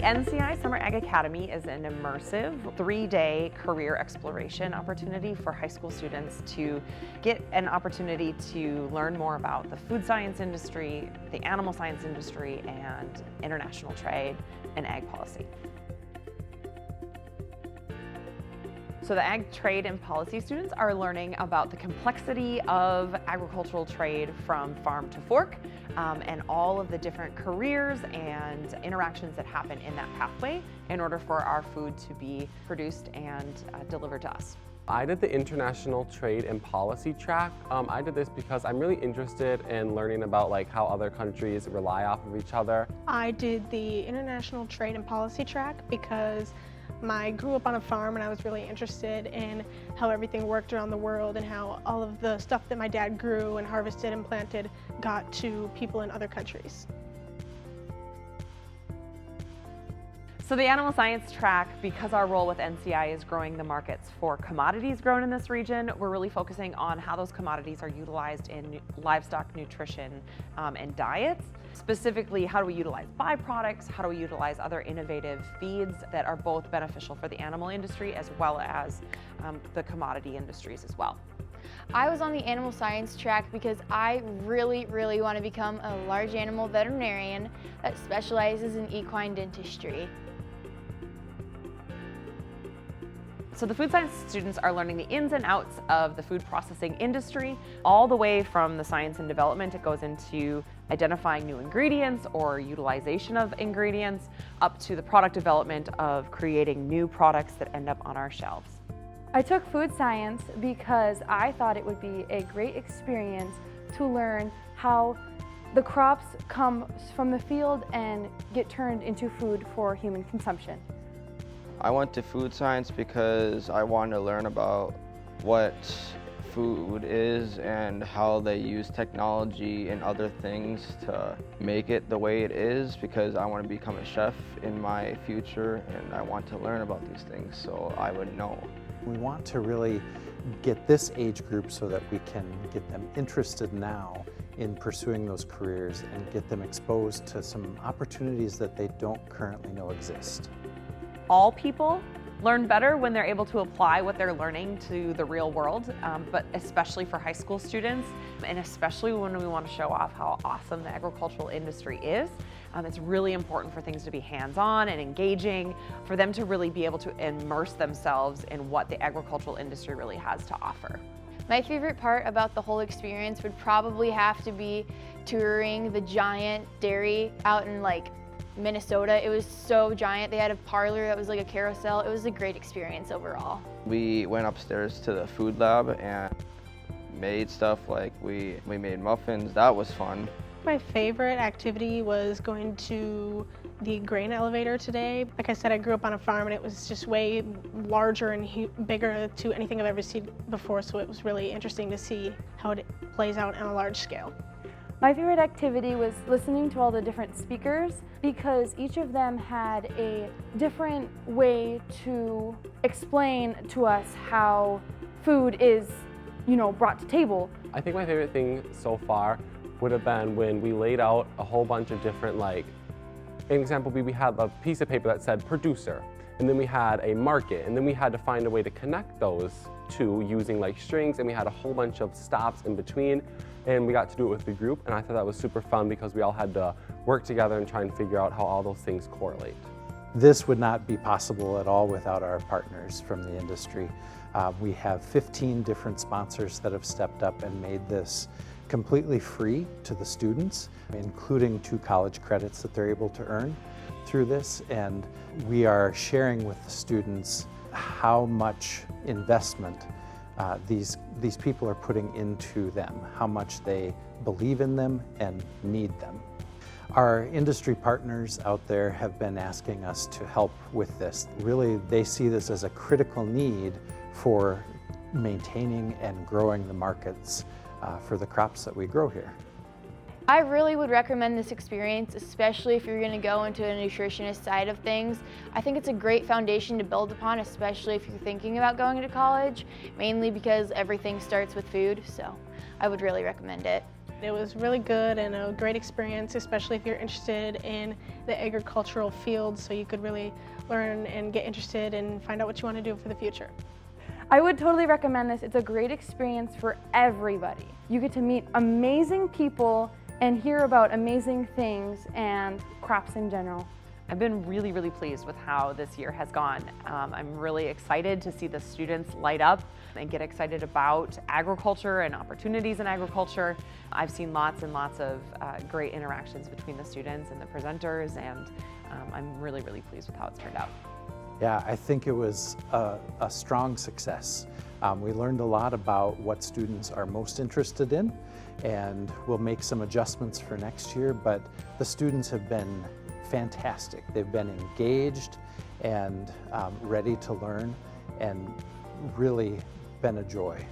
NCI Summer Ag Academy is an immersive 3-day career exploration opportunity for high school students to get an opportunity to learn more about the food science industry, the animal science industry, and international trade and ag policy. So the ag trade and policy students are learning about the complexity of agricultural trade from farm to fork and all of the different careers and interactions that happen in that pathway in order for our food to be produced and delivered to us. I did the international trade and policy track. I did this because I'm really interested in learning about how other countries rely off of each other. I did the international trade and policy track because I grew up on a farm and I was really interested in how everything worked around the world and how all of the stuff that my dad grew and harvested and planted got to people in other countries. So the animal science track, because our role with NCI is growing the markets for commodities grown in this region, we're really focusing on how those commodities are utilized in livestock nutrition and diets. Specifically, how do we utilize byproducts? How do we utilize other innovative feeds that are both beneficial for the animal industry as well as the commodity industries as well? I was on the animal science track because I really want to become a large animal veterinarian that specializes in equine dentistry. So the food science students are learning the ins and outs of the food processing industry, all the way from the science and development. It goes into identifying new ingredients or utilization of ingredients, up to the product development of creating new products that end up on our shelves. I took food science because I thought it would be a great experience to learn how the crops come from the field and get turned into food for human consumption. I went to food science because I wanted to learn about what food is and how they use technology and other things to make it the way it is, because I want to become a chef in my future and I want to learn about these things so I would know. We want to really get this age group so that we can get them interested now in pursuing those careers and get them exposed to some opportunities that they don't currently know exist. All people learn better when they're able to apply what they're learning to the real world, but especially for high school students, and especially when we want to show off how awesome the agricultural industry is. It's really important for things to be hands-on and engaging, for them to really be able to immerse themselves in what the agricultural industry really has to offer. My favorite part about the whole experience would probably have to be touring the giant dairy out in Minnesota. It was so giant. They had a parlor that was like a carousel. It was a great experience overall. We went upstairs to the food lab and made stuff we made muffins. That was fun. My favorite activity was going to the grain elevator today. Like I said, I grew up on a farm and it was just way larger and bigger to anything I've ever seen before, so it was really interesting to see how it plays out on a large scale. My favorite activity was listening to all the different speakers because each of them had a different way to explain to us how food is, brought to table. I think my favorite thing so far would have been when we laid out a whole bunch of different, an example, we had a piece of paper that said producer, and then we had a market, and then we had to find a way to connect those two using strings, and we had a whole bunch of stops in between, and we got to do it with the group, and I thought that was super fun because we all had to work together and try and figure out how all those things correlate. This would not be possible at all without our partners from the industry. We have 15 different sponsors that have stepped up and made this completely free to the students, including 2 college credits that they're able to earn through this, and we are sharing with the students how much investment these people are putting into them, how much they believe in them and need them. Our industry partners out there have been asking us to help with this. Really, they see this as a critical need for maintaining and growing the markets for the crops that we grow here. I really would recommend this experience, especially if you're going to go into a nutritionist side of things. I think it's a great foundation to build upon, especially if you're thinking about going to college, mainly because everything starts with food, so I would really recommend it. It was really good and a great experience, especially if you're interested in the agricultural field, so you could really learn and get interested and find out what you want to do for the future. I would totally recommend this. It's a great experience for everybody. You get to meet amazing people and hear about amazing things and crops in general. I've been really, really pleased with how this year has gone. I'm really excited to see the students light up and get excited about agriculture and opportunities in agriculture. I've seen lots and lots of great interactions between the students and the presenters, and I'm really, really pleased with how it's turned out. Yeah, I think it was a strong success. We learned a lot about what students are most interested in, and we'll make some adjustments for next year, but the students have been fantastic. They've been engaged and ready to learn, and really been a joy.